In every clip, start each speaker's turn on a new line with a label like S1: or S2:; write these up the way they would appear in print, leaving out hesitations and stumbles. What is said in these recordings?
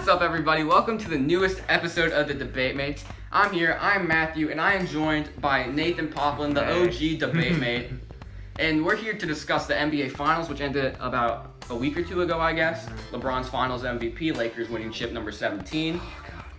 S1: What's up, everybody? Welcome to the newest episode of the Debate Mates. I'm here, I'm Matthew, and I am joined by Nathan Poplin, the OG Debate Mate. And we're here to discuss the NBA Finals, which ended about a week or two ago, I guess. LeBron's Finals MVP, Lakers winning chip number 17.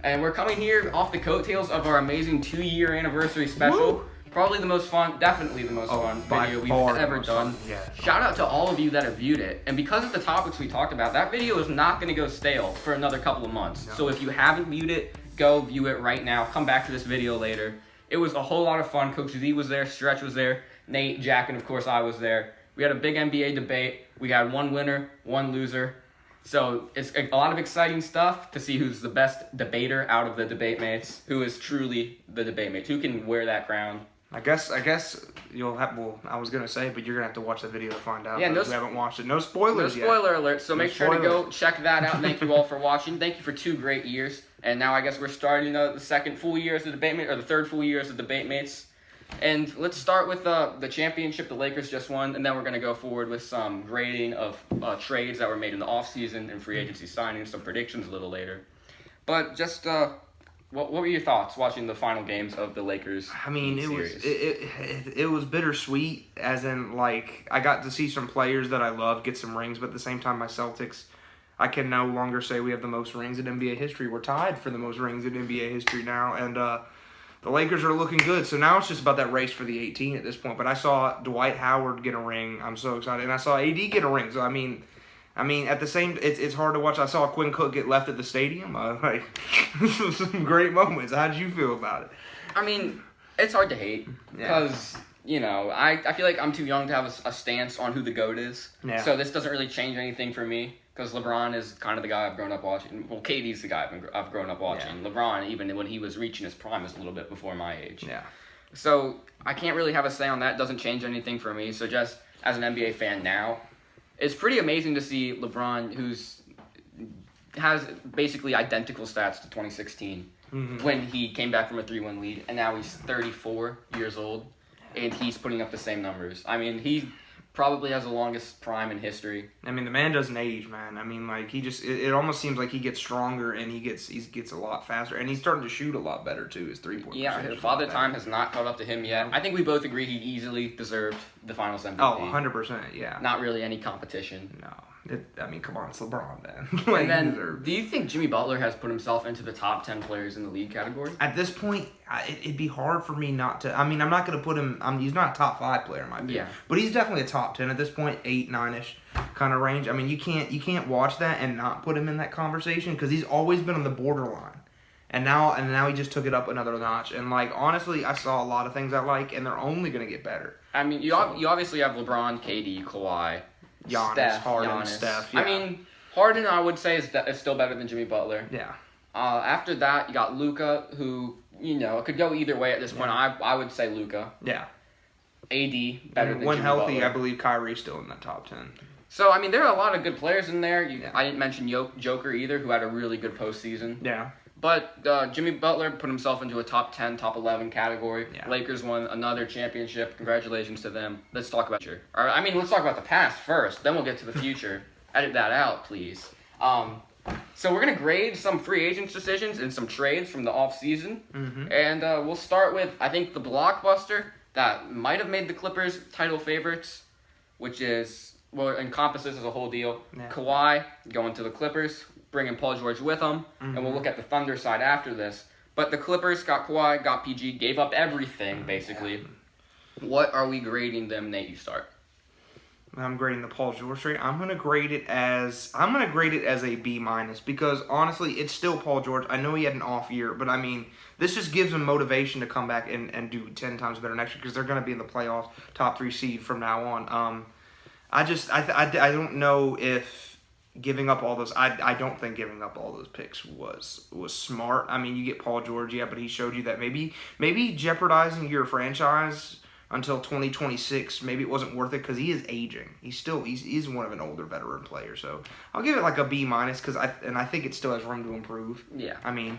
S1: And we're coming here off the coattails of our amazing 2-year anniversary special.
S2: Woo!
S1: Probably the most fun, definitely the most fun video we've ever done.
S2: Yeah.
S1: Shout out to all of you that have viewed it. And because of the topics we talked about, that video is not going to go stale for another couple of months.
S2: No.
S1: So if you haven't viewed it, go view it right now. Come back to this video later. It was a whole lot of fun. Coach Z was there, Stretch was there, Nate, Jack, and of course I was there. We had a big NBA debate. We had one winner, one loser. So it's a lot of exciting stuff to see who's the best debater out of the debate mates, who is truly the debate mates, who can wear that crown.
S2: I guess you'll have. Well, I was gonna say, but you're gonna have to watch the video to find out.
S1: Yeah,
S2: if you haven't watched it. No spoilers
S1: No
S2: yet.
S1: spoiler alert. So make sure to
S2: spoilers.
S1: go check that out. Thank you all for watching. Thank you for 2 great years. And now I guess we're starting the second full year as the debate mate, or the third full year as the debate mates. And let's start with the championship the Lakers just won, and then we're gonna go forward with some grading of trades that were made in the offseason and free agency signings, some predictions a little later. But just what were your thoughts watching the final games of the Lakers?
S2: I mean,
S1: series?
S2: it was bittersweet, as in, like, I got to see some players that I love get some rings, but at the same time, my Celtics, I can no longer say we have the most rings in NBA history. We're tied for the most rings in NBA history now, and the Lakers are looking good. So now it's just about that race for the 18 at this point. But I saw Dwight Howard get a ring. I'm so excited, and I saw AD get a ring. So I mean, at the same, it's hard to watch. I saw Quinn Cook get left at the stadium. Like, some great moments. How did you feel about it?
S1: I mean, it's hard to hate because, I feel like I'm too young to have a stance on who the GOAT is.
S2: Yeah.
S1: So this doesn't really change anything for me because LeBron is kind of the guy I've grown up watching. Well, KD's the guy I've grown up watching.
S2: Yeah.
S1: LeBron, even when he was reaching his prime, is a little bit before my age.
S2: Yeah.
S1: So I can't really have a say on that. It doesn't change anything for me. So just as an NBA fan now, it's pretty amazing to see LeBron, has basically identical stats to 2016 when he came back from a 3-1 lead, and now he's 34 years old, and he's putting up the same numbers. I mean, he probably has the longest prime in history.
S2: I mean, the man doesn't age, man. I mean, like, he just, it almost seems like he gets stronger and he gets a lot faster, and he's starting to shoot a lot better too. His 3-point
S1: Yeah, his father time has not caught up to him yet. I think we both agree he easily deserved the Finals MVP.
S2: Oh, 100%, yeah.
S1: Not really any competition.
S2: No. Come on, it's LeBron, man.
S1: And then, do you think Jimmy Butler has put himself into the top 10 players in the league category?
S2: At this point, it'd be hard for me not to. I mean, I'm not going to put him. He's not a top 5 player in my opinion.
S1: Yeah.
S2: But he's definitely a top 10 at this point, 8, 9-ish kind of range. I mean, you can't watch that and not put him in that conversation because he's always been on the borderline. And now he just took it up another notch. And, like, honestly, I saw a lot of things I like, and they're only going to get better.
S1: I mean, you obviously have LeBron, KD, Kawhi,
S2: Giannis, Harden, Steph. Yeah.
S1: I mean, Harden, I would say, is still better than Jimmy Butler.
S2: Yeah.
S1: After that, you got Luka, who, it could go either way at this point. I would say Luka.
S2: Yeah.
S1: AD, better than
S2: when
S1: Jimmy
S2: healthy,
S1: Butler.
S2: I believe Kyrie's still in that top 10.
S1: So, I mean, there are a lot of good players in there. I didn't mention Joker either, who had a really good postseason.
S2: Yeah.
S1: But Jimmy Butler put himself into a top 10, top 11 category. Yeah. Lakers won another championship. Congratulations to them. Let's talk about future. Let's talk about the past first. Then we'll get to the future. Edit that out, please. So we're going to grade some free agents decisions and some trades from the offseason. And we'll start with, I think, the blockbuster that might have made the Clippers title favorites, which is, encompasses as a whole deal. Yeah. Kawhi going to the Clippers, bringing Paul George with him, and we'll look at the Thunder side after this. But the Clippers got Kawhi, got PG, gave up everything, basically. What are we grading them? Nate, you start.
S2: I'm grading the Paul George trade. I'm gonna grade it as a B- because honestly, it's still Paul George. I know he had an off year, but I mean, this just gives him motivation to come back and do 10 times better next year because they're gonna be in the playoffs, top 3 seed from now on. I don't know if giving up all those. I don't think giving up all those picks was smart. I mean, you get Paul George, yeah, but he showed you that maybe jeopardizing your franchise until 2026, maybe it wasn't worth it because he is aging. He's one of an older veteran player. So I'll give it like a B- because I think it still has room to improve.
S1: Yeah.
S2: I mean,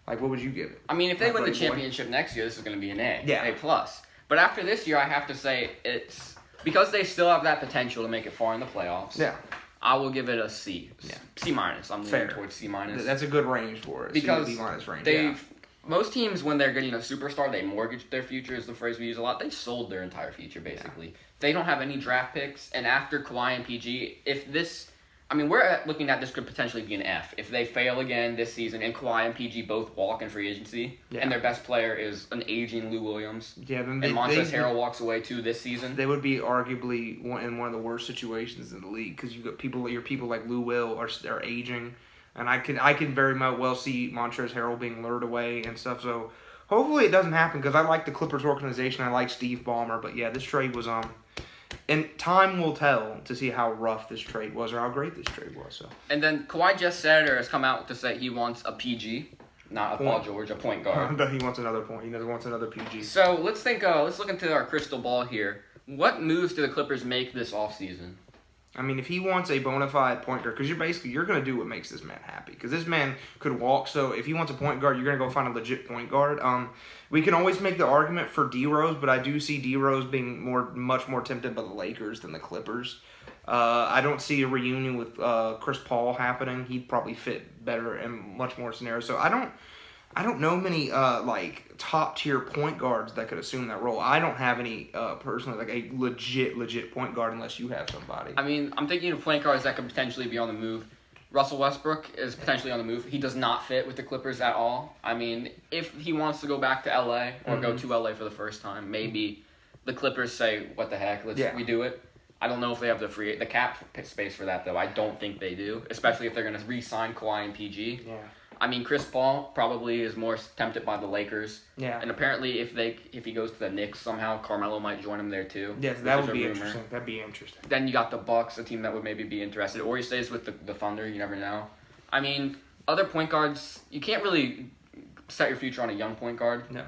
S2: like, what would you give it?
S1: I mean, if they win the championship next year, this is going to be an A.
S2: Yeah.
S1: A+. But after this year, I have to say it's because they still have that potential to make it far in the playoffs.
S2: Yeah.
S1: I will give it a C.
S2: Yeah.
S1: C minus. I'm leaning towards C minus.
S2: That's a good range for it.
S1: Because
S2: C to B minus range.
S1: Most teams, when they're getting a superstar, they mortgage their future is the phrase we use a lot. They sold their entire future, basically. Yeah. They don't have any draft picks. And after Kawhi and PG, we're looking at this could potentially be an F. If they fail again this season and Kawhi and PG both walk in free agency, and their best player is an aging Lou Williams, and Montrezl Harrell walks away too this season,
S2: they would be arguably in one of the worst situations in the league because you got people like Lou Will are aging. And I can very well see Montrezl Harrell being lured away and stuff. So hopefully it doesn't happen because I like the Clippers organization. I like Steve Ballmer. But yeah, this trade was and time will tell to see how rough this trade was or how great this trade was. So.
S1: And then Kawhi just said or has come out to say he wants a PG, not a Paul George, a point guard.
S2: But he wants another point. He wants another PG.
S1: So let's look into our crystal ball here. What moves do the Clippers make this offseason?
S2: I mean, if he wants a bona fide point guard, because you're going to do what makes this man happy. Because this man could walk, so if he wants a point guard, you're going to go find a legit point guard. We can always make the argument for D-Rose, but I do see D-Rose being much more tempted by the Lakers than the Clippers. I don't see a reunion with Chris Paul happening. He'd probably fit better in much more scenarios. So I don't know many top tier point guards that could assume that role. I don't have any personally like a legit point guard unless you have somebody.
S1: I mean, I'm thinking of point guards that could potentially be on the move. Russell Westbrook is potentially on the move. He does not fit with the Clippers at all. I mean, if he wants to go back to LA or go to LA for the first time, maybe the Clippers say, "What the heck? Let's redo it." I don't know if they have the cap space for that though. I don't think they do, especially if they're going to re-sign Kawhi and PG.
S2: Yeah.
S1: I mean, Chris Paul probably is more tempted by the Lakers.
S2: Yeah.
S1: And apparently, if he goes to the Knicks somehow, Carmelo might join him there too.
S2: Yes, that would be interesting. That'd be interesting.
S1: Then you got the Bucks, a team that would maybe be interested, or he stays with the Thunder. You never know. I mean, other point guards, you can't really set your future on a young point guard.
S2: No.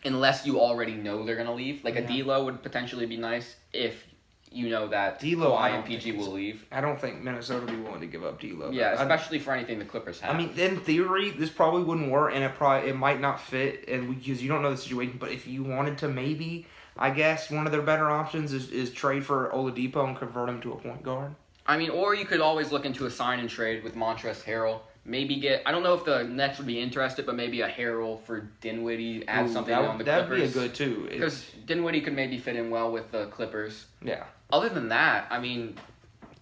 S1: Unless you already know they're gonna leave. Like a D'Lo would potentially be nice if you know that Kawhi and PG will leave.
S2: I don't think Minnesota would be willing to give up D'Lo.
S1: Yeah, especially for anything the Clippers have.
S2: I mean, in theory, this probably wouldn't work, and it might not fit, and because you don't know the situation. But if you wanted to, maybe I guess one of their better options is trade for Oladipo and convert him to a point guard.
S1: I mean, or you could always look into a sign and trade with Montrezl Harrell. Maybe I don't know if the Nets would be interested, but maybe a Harrell for Dinwiddie, add something on the Clippers.
S2: That'd be a good too.
S1: Because Dinwiddie could maybe fit in well with the Clippers.
S2: Yeah.
S1: Other than that, I mean,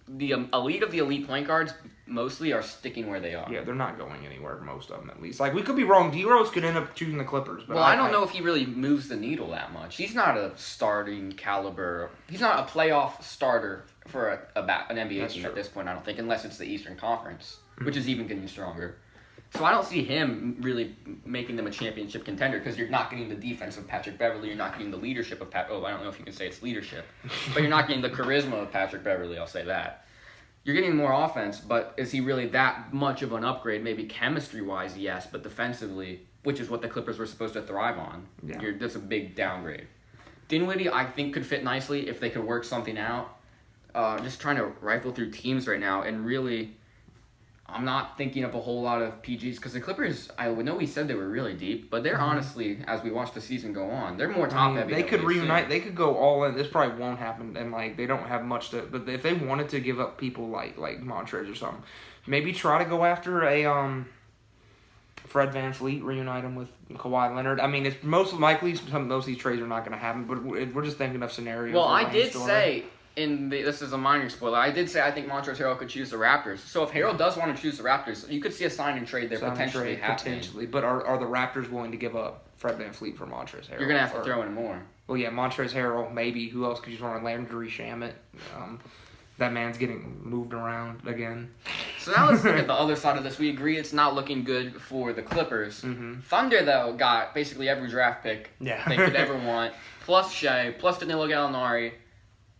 S1: the elite of the elite point guards mostly are sticking where they are.
S2: Yeah, they're not going anywhere, most of them at least. Like, we could be wrong. D-Rose could end up choosing the Clippers. But
S1: I don't know if he really moves the needle that much. He's not a starting caliber. He's not a playoff starter for an NBA team at this point, I don't think, unless it's the Eastern Conference, which is even getting stronger. So I don't see him really making them a championship contender because you're not getting the defense of Patrick Beverley. You're not getting the leadership of I don't know if you can say it's leadership. But you're not getting the charisma of Patrick Beverley, I'll say that. You're getting more offense, but is he really that much of an upgrade? Maybe chemistry-wise, yes, but defensively, which is what the Clippers were supposed to thrive on, that's a big downgrade. Dinwiddie, I think, could fit nicely if they could work something out. Just trying to rifle through teams right now, and really, I'm not thinking of a whole lot of PGs because the Clippers, I know we said they were really deep, but they're honestly, as we watch the season go on, they're more top-heavy.
S2: They could reunite. They could go all in. This probably won't happen, and they don't have much to. But if they wanted to give up people like Montrezl or something, maybe try to go after a Fred VanVleet, reunite him with Kawhi Leonard. I mean, it's most likely most of these trades are not going to happen, but we're just thinking of scenarios.
S1: Well, I did say. This is a minor spoiler. I did say I think Montrezl Harrell could choose the Raptors. So if Harrell does want to choose the Raptors, you could see a sign and trade there potentially happening.
S2: Potentially, but are the Raptors willing to give up Fred VanVleet for Montrezl Harrell?
S1: You're gonna have to throw in more.
S2: Well, yeah, Montrezl Harrell, maybe. Who else could you throw in? Landry Shamet. That man's getting moved around again.
S1: So now let's look at the other side of this. We agree it's not looking good for the Clippers.
S2: Mm-hmm.
S1: Thunder, though, got basically every draft pick they could ever want, plus Shea, plus Danilo Gallinari.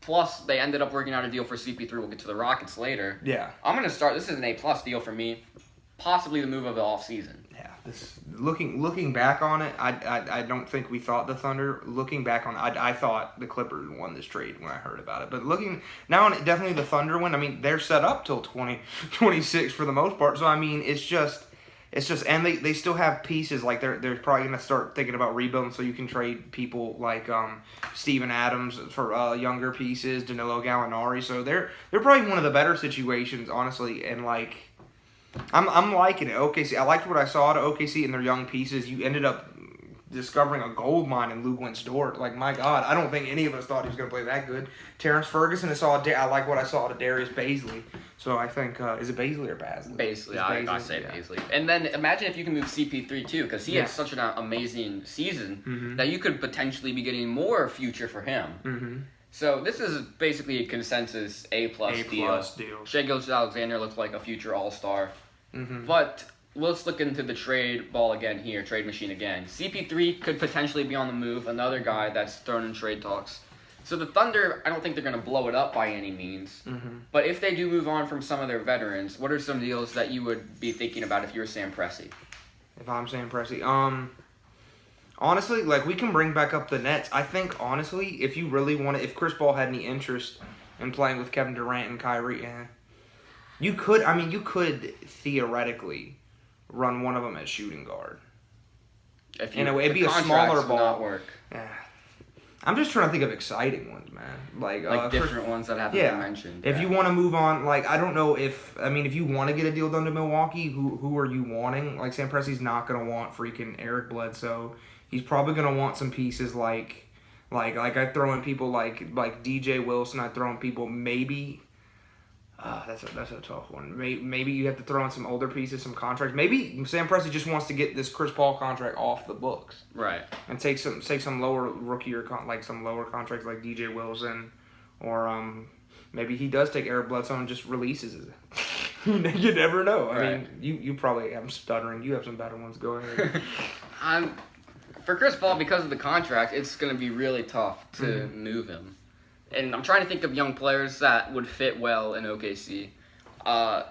S1: Plus, they ended up working out a deal for CP3. We'll get to the Rockets later.
S2: Yeah.
S1: I'm going to start. This is an A-plus deal for me. Possibly the move of the offseason.
S2: Yeah. Looking back on it, I don't think we thought the Thunder. Looking back on it, I thought the Clippers won this trade when I heard about it. But looking now on it, definitely the Thunder win. I mean, they're set up till 2026 for the most part. So, I mean, it's just... it's just, and they still have pieces, like they're probably going to start thinking about rebuilding, so you can trade people like Steven Adams for younger pieces, Danilo Gallinari, so they're probably one of the better situations, honestly, and like, I'm liking it. OKC, I liked what I saw to OKC in their young pieces. You ended up discovering a gold mine in Lou Dort. Like, my God, I don't think any of us thought he was going to play that good. Terrence Ferguson, I like what I saw to Darius Baisley. So I think, is it Baisley or Basley?
S1: Baisley, I say Baisley. And then imagine if you can move CP3 too, because he had such an amazing season that you could potentially be getting more future for him. So this is basically a consensus A-plus deal. Shai Gilgeous-Alexander looks like a future All-Star. But let's look into the trade ball again here, trade machine again. CP3 could potentially be on the move, another guy that's thrown in trade talks. So the Thunder, I don't think they're going to blow it up by any means. But if they do move on from some of their veterans, what are some deals that you would be thinking about if you were Sam Presti?
S2: If I'm Sam Presti, honestly, like, we can bring back up the Nets. I think, honestly, if you really want to, if Chris Paul had any interest in playing with Kevin Durant and Kyrie, you could theoretically run one of them as shooting guard. It'd be a smaller ball.
S1: Not work.
S2: Yeah. I'm just trying to think of exciting ones, man.
S1: Like different ones that haven't been mentioned.
S2: If you want to move on, like, I don't know if you want to get a deal done to Milwaukee, who are you wanting? Like, Sam Presti's not going to want freaking Eric Bledsoe. He's probably going to want some pieces like I throw in people like DJ Wilson. I throw in people maybe. That's a tough one. Maybe you have to throw in some older pieces, some contracts. Maybe Sam Presti just wants to get this Chris Paul contract off the books,
S1: right?
S2: And take some lower rookie or some lower contracts like DJ Wilson, or maybe he does take Eric Bledsoe and just releases it. You never know. I mean, you probably, I'm stuttering. You have some better ones. Go ahead.
S1: For Chris Paul, because of the contract, it's going to be really tough to move him. And I'm trying to think of young players that would fit well in OKC. I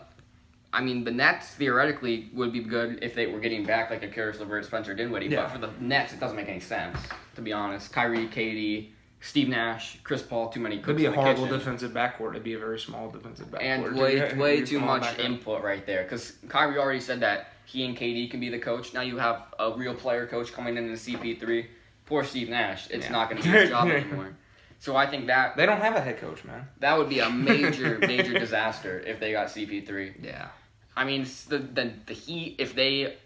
S1: mean, the Nets theoretically would be good if they were getting back like a Karis LeVert, Spencer Dinwiddie. Yeah. But for the Nets, it doesn't make any sense, to be honest. Kyrie, KD, Steve Nash, Chris Paul, too many cooks.
S2: It'd be a horrible defensive backcourt. It'd be a very small defensive backcourt.
S1: And way too much input right there. Because Kyrie already said that he and KD can be the coach. Now you have a real player coach coming into CP3. Poor Steve Nash. It's not going to be his job anymore. So I think that...
S2: They don't have a head coach, man.
S1: That would be a major disaster if they got CP3.
S2: Yeah.
S1: I mean, the Heat, if they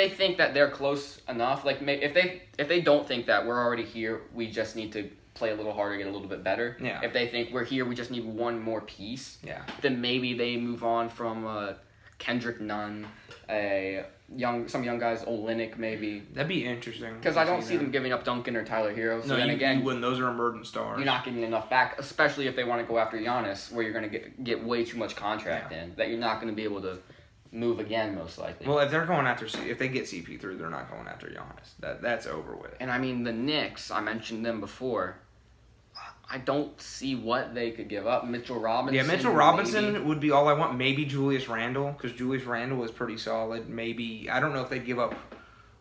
S1: think that they're close enough, like, if they don't think that we're already here, we just need to play a little harder, get a little bit better.
S2: Yeah.
S1: If they think we're here, we just need one more piece.
S2: Yeah.
S1: Then maybe they move on from Kendrick Nunn, some young guys, Olynyk maybe.
S2: That'd be interesting.
S1: Because I don't see them giving up Duncan or Tyler Hero. So then again,
S2: you wouldn't. Those are emergent stars.
S1: You're not getting enough back, especially if they want to go after Giannis, where you're going to get way too much contract in that you're not going to be able to move again, most likely.
S2: Well, if they get CP3, they're not going after Giannis. That's over with.
S1: And I mean, the Knicks, I mentioned them before. I don't see what they could give up. Mitchell Robinson.
S2: Yeah, Mitchell Robinson would be all I want. Maybe Julius Randle, because Julius Randle is pretty solid. Maybe, I don't know if they give up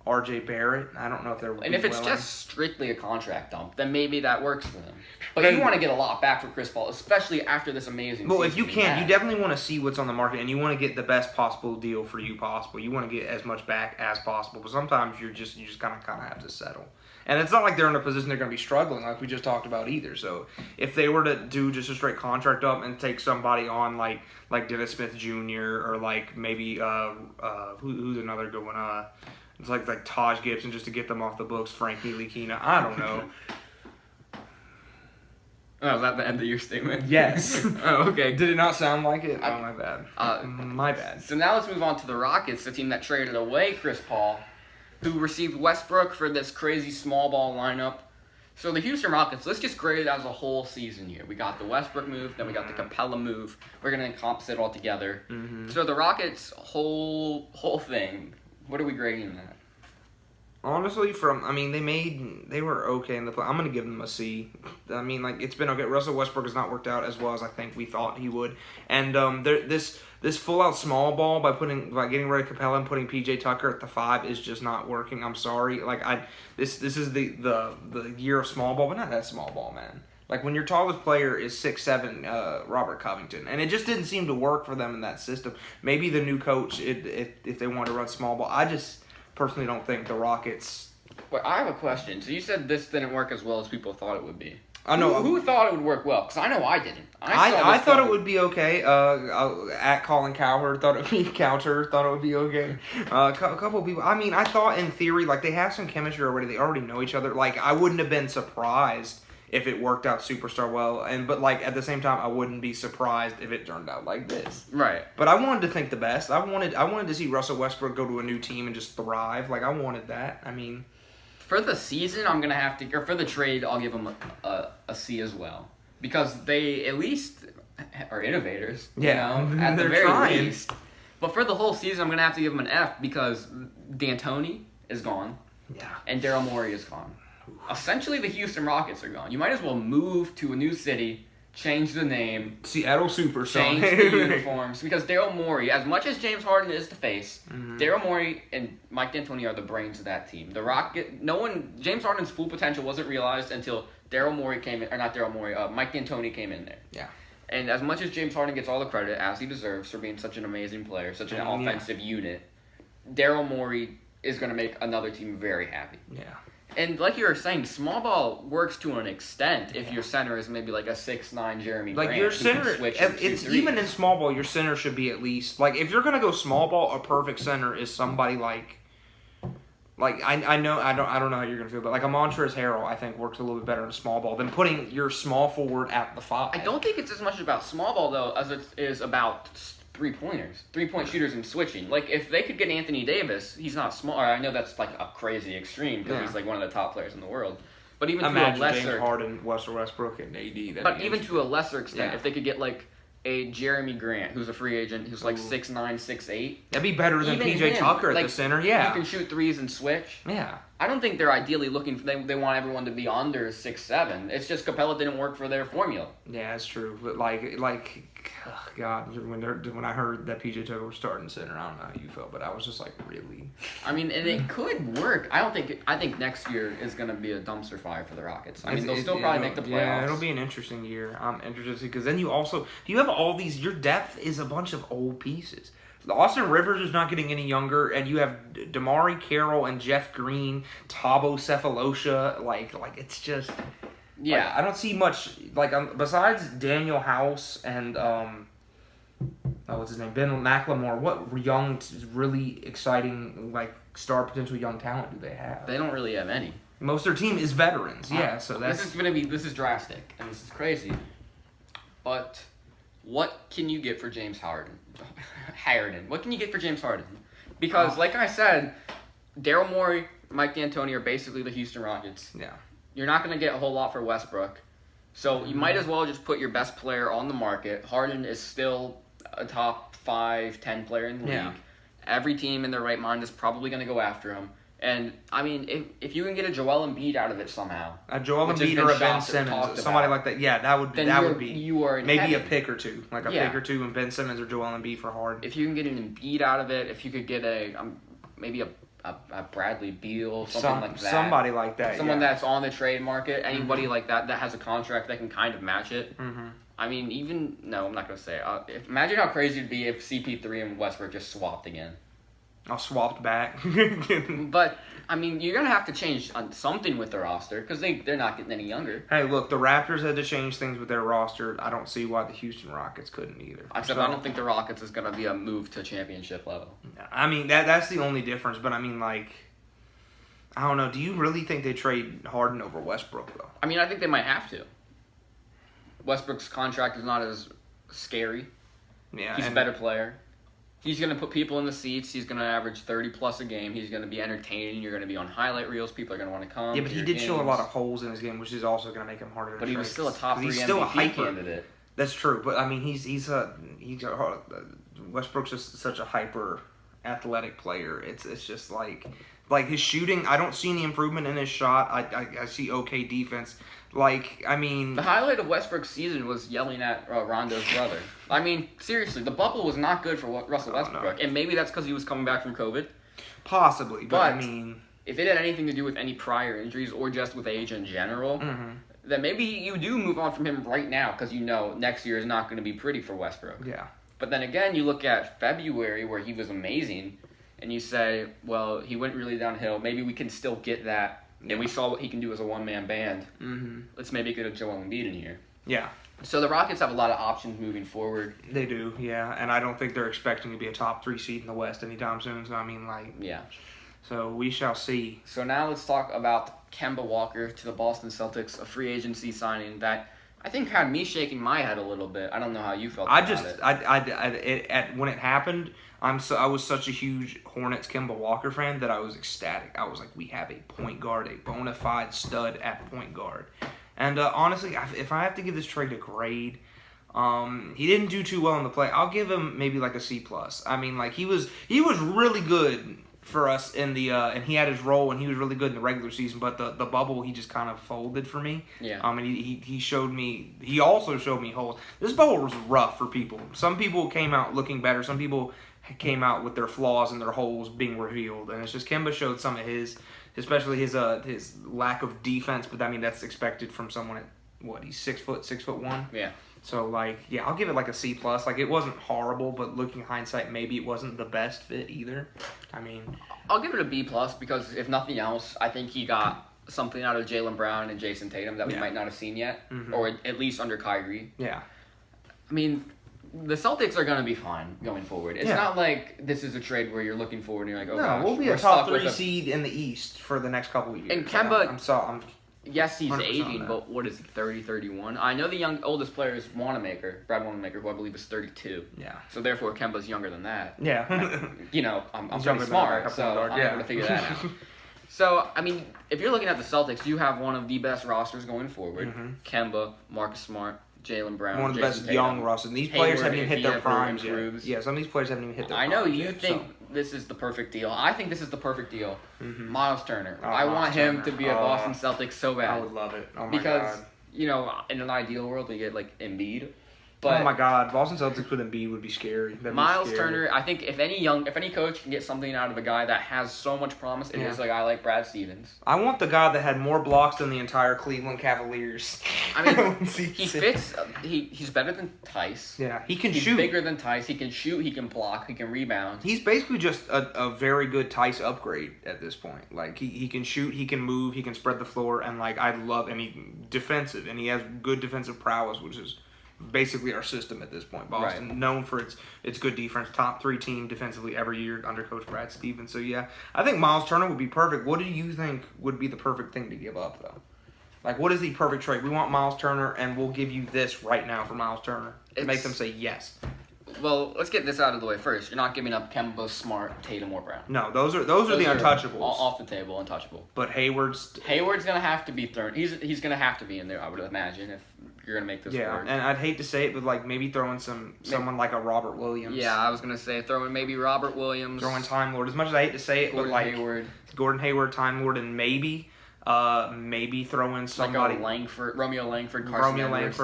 S2: RJ Barrett. I don't know if they're.
S1: And if it's just strictly a contract dump, then maybe that works for them. But you want to get a lot back for Chris Paul, especially after this amazing season.
S2: Well, if you can, you definitely want to see what's on the market, and you want to get the best possible deal for you possible. You want to get as much back as possible, but sometimes you just kind of have to settle. And it's not like they're in a position they're going to be struggling like we just talked about either. So if they were to do just a straight contract up and take somebody on like Dennis Smith Jr. or like maybe who's another good one? It's like Taj Gibson just to get them off the books. Frank Ntilikina. I don't know.
S1: Oh, is that the end of your statement?
S2: Yes.
S1: Oh, okay.
S2: Did it not sound like it? Oh, my bad. My bad.
S1: So now let's move on to the Rockets, the team that traded away Chris Paul, who received Westbrook for this crazy small ball lineup. So the Houston Rockets, let's just grade it as a whole season here. We got the Westbrook move, then we got the Capella move. We're going to encompass it all together. Mm-hmm. So the Rockets' whole thing, what are we grading that?
S2: Honestly, they were okay in the play. I'm going to give them a C. I mean, it's been okay. Russell Westbrook has not worked out as well as I think we thought he would. And this full-out small ball by getting rid of Capella and putting PJ Tucker at the 5 is just not working. I'm sorry. This is the year of small ball, but not that small ball, man. Like when your tallest player is 6'7", Robert Covington, and it just didn't seem to work for them in that system. Maybe the new coach, if they want to run small ball, I just personally don't think the Rockets.
S1: Well, I have a question. So you said this didn't work as well as people thought it would be.
S2: I know
S1: Who thought it would work well? Because I know I didn't.
S2: I thought it would be okay. At Colin Cowherd thought it would be Counter thought it would be okay. A couple of people. I mean, I thought in theory, like they have some chemistry already. They already know each other. Like I wouldn't have been surprised if it worked out superstar well. But like at the same time, I wouldn't be surprised if it turned out like this.
S1: Right.
S2: But I wanted to think the best. I wanted to see Russell Westbrook go to a new team and just thrive. Like I wanted that. I mean.
S1: For the season, I'm gonna have to, or for the trade, I'll give them a C as well, because they at least are innovators.
S2: Yeah,
S1: you know, at the very
S2: trying.
S1: least. But for the whole season, I'm gonna have to give them an F because D'Antoni is gone.
S2: Yeah.
S1: And Daryl Morey is gone. Essentially, the Houston Rockets are gone. You might as well move to a new city, change the name,
S2: Seattle Superstar,
S1: change the uniforms, because Daryl Morey, as much as James Harden is the face, Daryl Morey and Mike D'Antoni are the brains of that team. James Harden's full potential wasn't realized until Daryl Morey came in, or not Daryl Morey, Mike D'Antoni came in there.
S2: Yeah.
S1: And as much as James Harden gets all the credit, as he deserves for being such an amazing player, such an offensive unit, Daryl Morey is going to make another team very happy.
S2: Yeah.
S1: And like you were saying, small ball works to an extent if your center is maybe like a 6'9" Jeremy Grant.
S2: Like your center, it's even in small ball, your center should be at least like if you're gonna go small ball, a perfect center is somebody like I know I don't know how you're gonna feel, but like a Montrezl Harrell I think works a little bit better in a small ball than putting your small forward at the 5.
S1: I don't think it's as much about small ball though as it is about 3-point shooters and switching. Like if they could get Anthony Davis, he's not small. I know that's like a crazy extreme because he's like one of the top players in the world. But even
S2: imagine
S1: to a lesser,
S2: James Harden, Russell Westbrook, and AD.
S1: But even to a lesser extent, if they could get like a Jeremy Grant, who's a free agent, who's like 6'9", 6'8",
S2: that'd be better than PJ Tucker at the center. Yeah,
S1: he can shoot threes and switch.
S2: Yeah.
S1: I don't think they're ideally looking for they want everyone to be under 6'7". It's just Capella didn't work for their formula.
S2: Yeah, that's true. But God, when I heard that PJ Tucker was starting center, I don't know how you felt, but I was just like, really?
S1: I mean, and it could work. I think next year is going to be a dumpster fire for the Rockets. I mean, they'll still probably make the playoffs.
S2: Yeah, it'll be an interesting year. I'm interested because then you have all these. Your depth is a bunch of old pieces. Austin Rivers is not getting any younger, and you have Damari Carroll and Jeff Green, Thabo Cephalosha. Like it's just I don't see much besides Daniel House and what's his name, Ben McLemore. What young, really exciting star potential young talent do they have?
S1: They don't really have any.
S2: Most of their team is veterans. Yeah, so
S1: this is drastic and this is crazy, but. What can you get for James Harden? What can you get for James Harden? Because, like I said, Daryl Morey, Mike D'Antoni are basically the Houston Rockets.
S2: Yeah.
S1: You're not going to get a whole lot for Westbrook. So you might as well just put your best player on the market. Harden is still a top 5, 10 player in the league. Every team in their right mind is probably going to go after him. And, I mean, if you can get a Joel Embiid out of it somehow.
S2: A Joel Embiid or a Ben Simmons, somebody like that. Yeah, that would be.
S1: You are
S2: maybe a pick or two. Like a pick or two and Ben Simmons or Joel Embiid for Harden.
S1: If you can get an Embiid out of it, if you could get maybe a Bradley Beal, something like that.
S2: Somebody like that,
S1: someone that's on the trade market, anybody like that has a contract that can kind of match it. Mm-hmm. I mean, I'm not going to say it. Imagine how crazy it would be if CP3 and Westbrook just swapped again.
S2: I'll swapped back.
S1: But, I mean, you're going to have to change something with the roster because they're not getting any younger.
S2: Hey, look, the Raptors had to change things with their roster. I don't see why the Houston Rockets couldn't either.
S1: Except I don't think the Rockets is going to be a move to championship level.
S2: I mean, that's the only difference. But, I mean, I don't know. Do you really think they trade Harden over Westbrook, though?
S1: I mean, I think they might have to. Westbrook's contract is not as scary.
S2: Yeah,
S1: he's a better player. He's going to put people in the seats. He's going to average 30-plus a game. He's going to be entertaining. You're going to be on highlight reels. People are going to want to come.
S2: Yeah, but he did show a lot of holes in his game, which is also going to make him harder to
S1: trade. But he was still a top 3
S2: MVP still a hyper
S1: candidate.
S2: That's true, but I mean, Westbrook's just such a hyper athletic player. It's just like his shooting. I don't see any improvement in his shot. I see okay defense. I mean...
S1: The highlight of Westbrook's season was yelling at Rondo's brother. I mean, seriously, the bubble was not good for Russell Westbrook. And maybe that's because he was coming back from COVID.
S2: Possibly, but I mean...
S1: If it had anything to do with any prior injuries or just with age in general, then maybe you do move on from him right now because next year is not going to be pretty for Westbrook.
S2: Yeah.
S1: But then again, you look at February where he was amazing, and you say, well, he went really downhill. Maybe we can still get that, and we saw what he can do as a one-man band.
S2: Mm-hmm.
S1: Let's maybe get a Joel Embiid in here.
S2: Yeah.
S1: So the Rockets have a lot of options moving forward.
S2: They do, yeah. And I don't think they're expecting to be a top 3 seed in the West anytime soon. So, I mean,
S1: Yeah.
S2: So we shall see.
S1: So now let's talk about Kemba Walker to the Boston Celtics, a free agency signing that I think had me shaking my head a little bit. I don't know how you felt about it.
S2: When it happened, I was such a huge Hornets Kemba Walker fan that I was ecstatic. I was like, we have a point guard, a bona fide stud at point guard. And honestly, if I have to give this trade a grade, he didn't do too well in the play. I'll give him maybe like a C+. I mean, like he was really good for us in the and he had his role and he was really good in the regular season, but the bubble he just kind of folded for me.
S1: Yeah.
S2: And he also showed me holes. This bubble was rough for people. Some people came out looking better. Some people came out with their flaws and their holes being revealed. And it's just Kemba showed some of his, especially his lack of defense. But I mean that's expected from someone at he's 6'1".
S1: Yeah.
S2: So, I'll give it like a C+. Like, it wasn't horrible, but looking hindsight, maybe it wasn't the best fit either. I mean...
S1: I'll give it a B+, because if nothing else, I think he got something out of Jaylen Brown and Jason Tatum that we might not have seen yet, or at least under Kyrie.
S2: Yeah.
S1: I mean, the Celtics are going to be fine going forward. It's not like this is a trade where you're looking forward and you're like, oh, gosh,
S2: we'll be a top 3 seed in the East for the next couple of years.
S1: And Kemba...
S2: I'm
S1: yes, he's aging, but what is he, 30, 31? I know the oldest player is Brad Wanamaker, who I believe is 32.
S2: Yeah.
S1: So therefore, Kemba's younger than that.
S2: Yeah.
S1: I'm pretty smart, so I'm able to figure that out. So, I mean, if you're looking at the Celtics, you have one of the best rosters going forward. Mm-hmm. Kemba, Marcus Smart, Jaylen Brown,
S2: one of the best young rosters. These players haven't even hit their primes yet. Yeah, some of these players haven't even hit their primes.
S1: I know you think this is the perfect deal. I think this is the perfect deal. Mm-hmm. Miles Turner. I want him to be a Boston Celtics so bad.
S2: I would love it. Oh my
S1: because,
S2: God.
S1: In an ideal world, we get like Embiid. But
S2: oh my God, Boston Celtics with Embiid would be scary.
S1: Miles Turner, I think if any coach can get something out of a guy that has so much promise, it is a guy like Brad Stevens.
S2: I want the guy that had more blocks than the entire Cleveland Cavaliers.
S1: I mean, he fits. He's better than Tice.
S2: Yeah, he can
S1: he's
S2: shoot.
S1: He's bigger than Tice. He can shoot. He can block. He can rebound.
S2: He's basically just a very good Tice upgrade at this point. Like he can shoot. He can move. He can spread the floor. And he defensive. And he has good defensive prowess, which is basically our system at this point. Boston, known for its good defense, top 3 team defensively every year under Coach Brad Stevens. So yeah, I think Miles Turner would be perfect. What do you think would be the perfect thing to give up though? Like, what is the perfect trade? We want Miles Turner, and we'll give you this right now for Miles Turner to make them say yes.
S1: Well, let's get this out of the way first. You're not giving up Kemba, Smart, Tatum, or Brown.
S2: No, those are the untouchables.
S1: Off the table, untouchable.
S2: But Hayward's
S1: gonna have to be thrown. He's gonna have to be in there, I would imagine, if you're gonna make this work.
S2: And I'd hate to say it, but like maybe throwing someone like a Robert Williams.
S1: Yeah, I was gonna say throwing maybe Robert Williams.
S2: Throwing Time Lord. As much as I hate to say it,
S1: Gordon Hayward.
S2: Gordon Hayward, Time Lord, and maybe throw in somebody
S1: like Romeo Langford,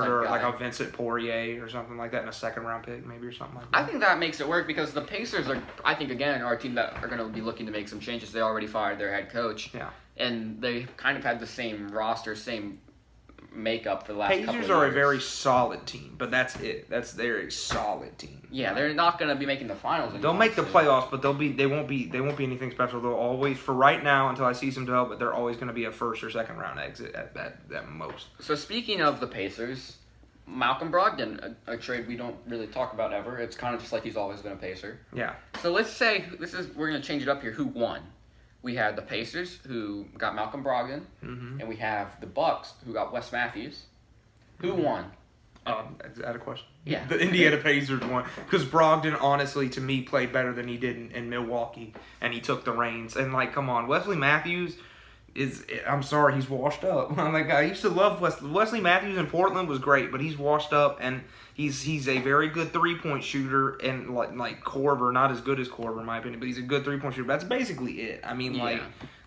S2: or like a Vincent Poirier or something like that in a second round pick, maybe, or something like that.
S1: I think that makes it work because the Pacers are a team that are going to be looking to make some changes. They already fired their head coach.
S2: Yeah.
S1: And they kind of had the same roster, same makeup for the last couple of years.
S2: Pacers are a very solid team, but that's it. They're a solid team.
S1: Yeah, they're not going to be making the finals.
S2: They'll make the playoffs, but they won't be anything special. They'll always, for right now, until I see some development, they're always going to be a first or second round exit at most.
S1: So speaking of the Pacers, Malcolm Brogdon, a trade we don't really talk about ever. It's kind of just like he's always been a Pacer.
S2: Yeah.
S1: So let's say we're going to change it up here. Who won? We had the Pacers, who got Malcolm Brogdon, and we have the Bucks, who got Wes Matthews. Who won?
S2: Is that a question?
S1: Yeah.
S2: The Indiana Pacers won. Because Brogdon, honestly, to me, played better than he did in Milwaukee, and he took the reins. And, come on, Wesley Matthews I'm sorry, he's washed up. I used to love Wesley Matthews in Portland was great, but he's washed up, and he's a very good 3-point shooter, and like Korver, not as good as Korver in my opinion, but he's a good 3-point shooter. That's basically it. I mean,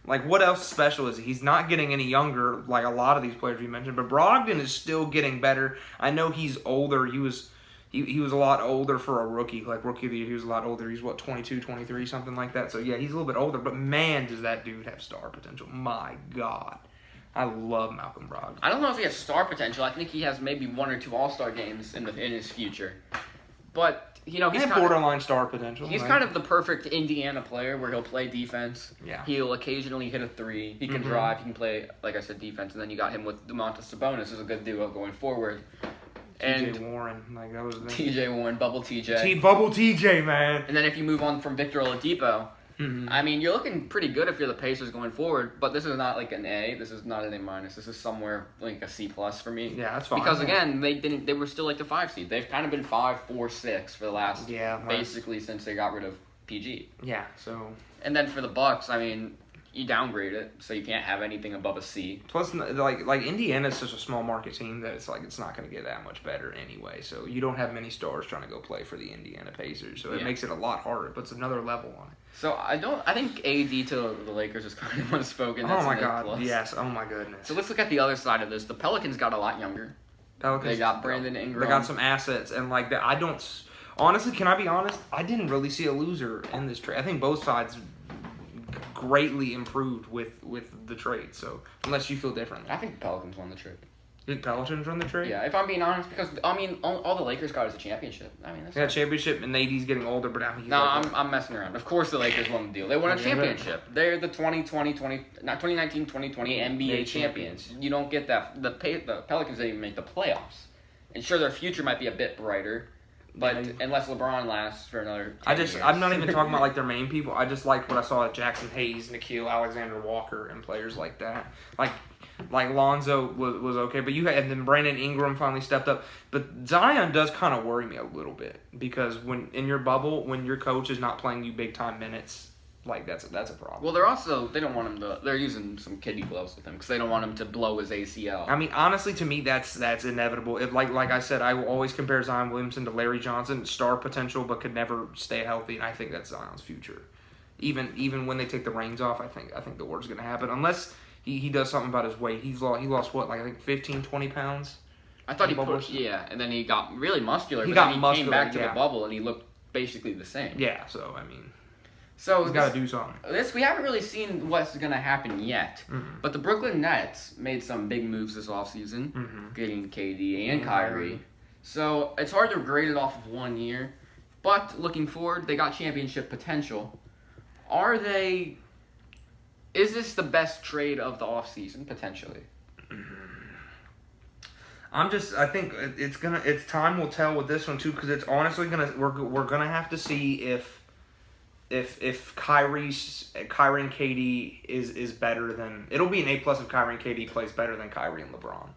S2: what else special is he? He's not getting any younger like a lot of these players we mentioned, but Brogdon is still getting better. I know he's older. He was a lot older for a rookie, like rookie of the year. He was a lot older. He's 22, 23, something like that. So yeah, he's a little bit older, but man, does that dude have star potential. My God. I love Malcolm Brogdon.
S1: I don't know if he has star potential. I think he has maybe 1 or 2 All-Star games in his future. But, he's
S2: borderline star potential.
S1: He's kind of the perfect Indiana player where he'll play defense.
S2: Yeah.
S1: He'll occasionally hit a 3. He can drive. He can play, like I said, defense. And then you got him with Domantas Sabonis as a good duo going forward.
S2: TJ Warren, that was the
S1: TJ Warren, Bubble TJ.
S2: Bubble TJ, man.
S1: And then if you move on from Victor Oladipo, I mean, you're looking pretty good if you're the Pacers going forward, but this is not like an A. This is not an A-. This is somewhere like a C+ for me.
S2: Yeah, that's fine.
S1: Because, again, they were still like the 5 seed. They've kind of been 5, 4, 6 for the last, basically since they got rid of PG.
S2: Yeah, so.
S1: And then for the Bucks, I mean, you downgrade it, so you can't have anything above a C.
S2: Plus, like Indiana's such a small market team that it's not going to get that much better anyway. So you don't have many stars trying to go play for the Indiana Pacers. So it makes it a lot harder. It puts another level on it.
S1: So I think AD to the Lakers is kind of unspoken. That's
S2: oh my God! Yes. Oh my goodness.
S1: So let's look at the other side of this. The Pelicans got a lot younger. They got Brandon Ingram.
S2: They got some assets, and like that. I don't. Honestly, can I be honest? I didn't really see a loser in this trade. I think both sides greatly improved with the trade. So unless you feel differently,
S1: I think the Pelicans won the trade.
S2: You think Pelicans won the trade?
S1: Yeah, if I'm being honest, because I mean, all the Lakers got is a championship. I mean, that's
S2: championship, and AD's getting older, but I mean,
S1: I'm messing around. Of course, the Lakers won the deal. They won a championship. They're the 2019-2020 NBA champions. You don't get that. The Pelicans didn't even make the playoffs. And sure, their future might be a bit brighter. But unless LeBron lasts for another 10 years.
S2: I'm not even talking about like their main people. I just liked what I saw at Jackson Hayes, Nickeil Alexander-Walker, and players like that. Like Lonzo was okay, but and then Brandon Ingram finally stepped up. But Zion does kind of worry me a little bit because when in your bubble, when your coach is not playing you big time minutes, like that's a problem.
S1: Well, they don't want him to. They're using some kiddie gloves with him because they don't want him to blow his ACL.
S2: I mean, honestly, to me, that's inevitable. Like I said, I will always compare Zion Williamson to Larry Johnson, star potential, but could never stay healthy, and I think that's Zion's future. Even when they take the reins off, I think the worst is going to happen unless he does something about his weight. He lost what, like I think 15, 20 pounds.
S1: I thought and then he got really muscular. He came back to the bubble and he looked basically the same.
S2: Yeah, so I mean.
S1: So
S2: he's got to do something.
S1: We haven't really seen what's going to happen yet. Mm-hmm. But the Brooklyn Nets made some big moves this offseason, getting KD and Kyrie. So it's hard to grade it off of 1 year. But looking forward, they got championship potential. Is this the best trade of the offseason, potentially?
S2: I think it's time will tell with this one too, because it's honestly we're gonna have to see if Kyrie and KD is better than, it'll be an A+ if Kyrie and KD plays better than Kyrie and LeBron.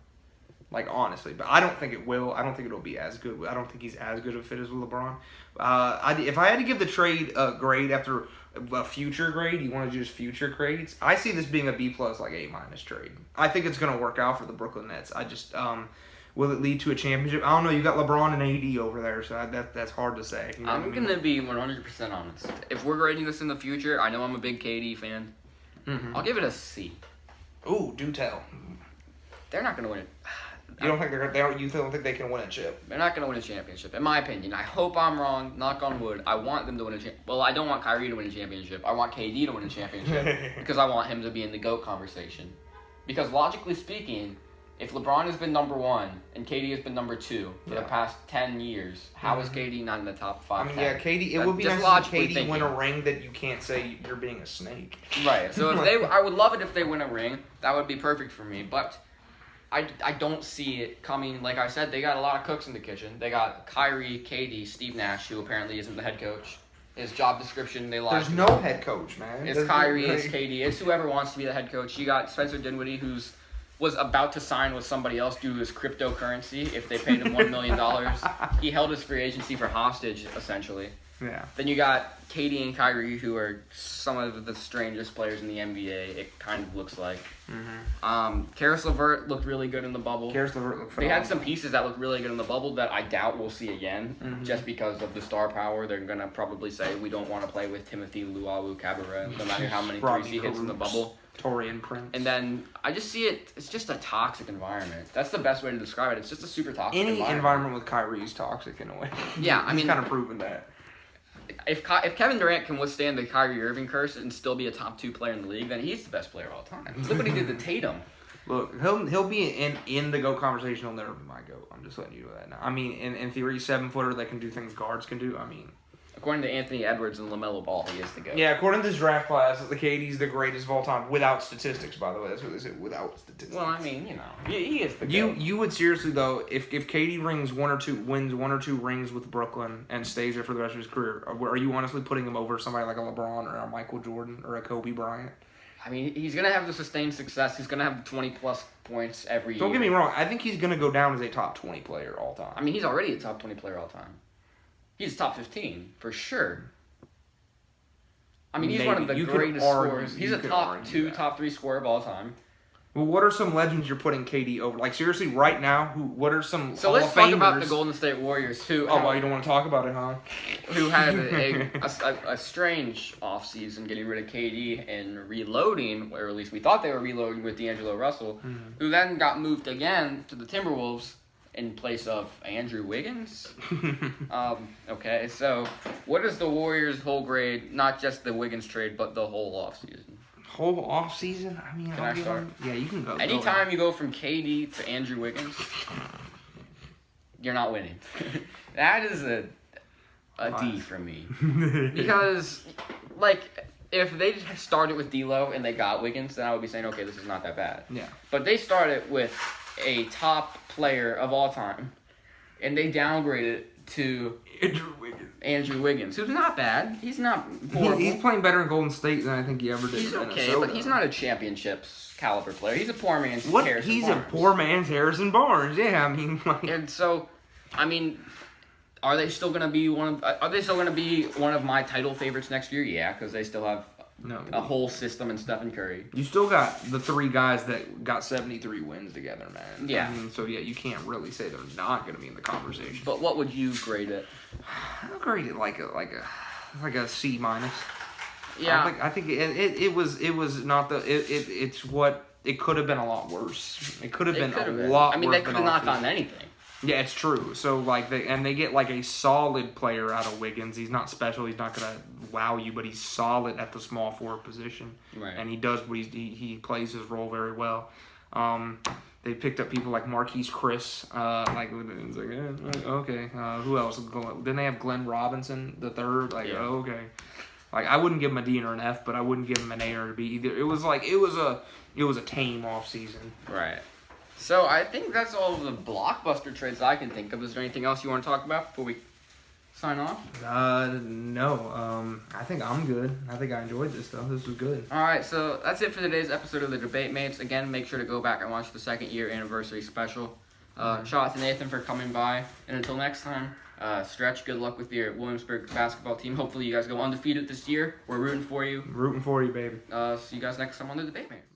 S2: Like, honestly. But I don't think it will. I don't think it'll be as good. I don't think he's as good of a fit as with LeBron. If I had to give the trade a grade after a future grade, you want to do just future grades, I see this being a B+, like A- trade. I think it's going to work out for the Brooklyn Nets. I just, will it lead to a championship? I don't know. You got LeBron and AD over there, so that's hard to say. You know
S1: I'm going to be 100% honest. If we're grading this in the future, I know I'm a big KD fan. Mm-hmm. I'll give it a C.
S2: Ooh, do tell.
S1: They're not going to win it.
S2: You don't think they can win a chip?
S1: They're not going to win a championship, in my opinion. I hope I'm wrong. Knock on wood. I want them to win a championship. Well, I don't want Kyrie to win a championship. I want KD to win a championship because I want him to be in the GOAT conversation. Because logically speaking, if LeBron has been number 1 and KD has been number 2 for the past 10 years, how is KD not in the top 5?
S2: I mean, KD. It would be nice if KD win a ring that you can't say you're being a snake.
S1: Right. So I would love it if they win a ring. That would be perfect for me. But I don't see it coming. Like I said, they got a lot of cooks in the kitchen. They got Kyrie, KD, Steve Nash, who apparently isn't the head coach. His job description, they lied.
S2: There's no head coach, man.
S1: It's Kyrie, it's KD, it's whoever wants to be the head coach. You got Spencer Dinwiddie, was about to sign with somebody else due to his cryptocurrency if they paid him $1 million. He held his free agency for hostage, essentially.
S2: Yeah.
S1: Then you got KD and Kyrie, who are some of the strangest players in the NBA, it kind of looks like. Mm-hmm. Karis LeVert looked really good in the bubble.
S2: Karis LeVert looked phenomenal.
S1: They had some pieces that looked really good in the bubble that I doubt we'll see again, just because of the star power. They're going to probably say, we don't want to play with Timothy Luwawu-Cabarrot, no matter how many threes he hits in the bubble.
S2: Torian Prince.
S1: And then I just see it's just a toxic environment. That's the best way to describe it. It's just a super toxic environment.
S2: Any environment with Kyrie is toxic in a way.
S1: Yeah, I mean,
S2: he's kind of proven that.
S1: If Kevin Durant can withstand the Kyrie Irving curse and still be a top 2 player in the league, then he's the best player of all time. Look what he did to Tatum.
S2: Look, he'll be in the GOAT conversation. He'll never be my GOAT. I'm just letting you know that now. I mean, in theory, 7-footer that can do things guards can do. I mean,
S1: according to Anthony Edwards and LaMelo Ball, he is the GOAT.
S2: Yeah, according to this draft class, the KD's the greatest of all time without statistics. By the way, that's what they say, without statistics.
S1: Well, I mean, he is the GOAT.
S2: You would seriously though, if KD wins one or two rings with Brooklyn and stays there for the rest of his career, are you honestly putting him over somebody like a LeBron or a Michael Jordan or a Kobe Bryant?
S1: I mean, he's going to have the sustained success. He's going to have 20-plus points every year.
S2: Don't get me wrong. I think he's going to go down as a top 20 player all time.
S1: I mean, he's already a top 20 player all time. He's top 15, for sure. I mean, he's one of the greatest scorers. He's a top 2, top 3 scorer of all time.
S2: Well, what are some legends you're putting KD over? Like, seriously, right now, what are some
S1: So let's talk about the Golden State Warriors, who...
S2: Oh, well, you don't want to talk about it, huh?
S1: Who had a strange offseason, getting rid of KD and reloading, or at least we thought they were reloading with D'Angelo Russell, who then got moved again to the Timberwolves in place of Andrew Wiggins. Okay, so what is the Warriors' whole grade, not just the Wiggins trade, but the whole offseason?
S2: Whole off season? I mean,
S1: can I start?
S2: Yeah, you can go.
S1: Anytime you go from KD to Andrew Wiggins, you're not winning. That is a D for me. Because, like, if they started with D'Lo and they got Wiggins, then I would be saying, okay, this is not that bad.
S2: Yeah.
S1: But they started with a top player of all time, and they downgraded to Andrew Wiggins, who's not bad. He's not horrible.
S2: He's playing better in Golden State than I think he ever did.
S1: He's okay, but he's not a championships caliber player. He's a poor man's Harrison
S2: He's
S1: Barnes.
S2: A poor man's Harrison Barnes. Yeah, I mean, like...
S1: And so, I mean, are they still gonna be one of my title favorites next year? Yeah, because they still have a whole system in Stephen Curry.
S2: You still got the 3 guys that got 73 wins together, man.
S1: Yeah.
S2: I mean, so yeah, you can't really say they're not going to be in the conversation.
S1: But what would you grade it?
S2: I'll grade it like a C minus.
S1: Yeah.
S2: I think it was not the it's what it could have been a lot worse. It could have been a lot worse.
S1: I mean, they could have not gotten anything.
S2: Yeah, it's true. So, like, they get, like, a solid player out of Wiggins. He's not special. He's not going to wow you, but he's solid at the small forward position.
S1: Right.
S2: And he does what he plays his role very well. They picked up people like Marquise Chris. It's like, okay. Who else? Didn't they have Glenn Robinson the third? Like, okay. Like, I wouldn't give him a D or an F, but I wouldn't give him an A or a B either. It was like, it was a tame offseason.
S1: Right. So I think that's all of the blockbuster trades I can think of. Is there anything else you want to talk about before we sign off?
S2: No. I think I'm good. I think I enjoyed this, though. This was good.
S1: All right, so that's it for today's episode of The Debate Mates. Again, make sure to go back and watch the 2nd-year anniversary special. Shout out to Nathan for coming by. And until next time, Stretch, good luck with your Williamsburg basketball team. Hopefully you guys go undefeated this year. We're rooting for you.
S2: Rooting for you, baby.
S1: See you guys next time on The Debate Mates.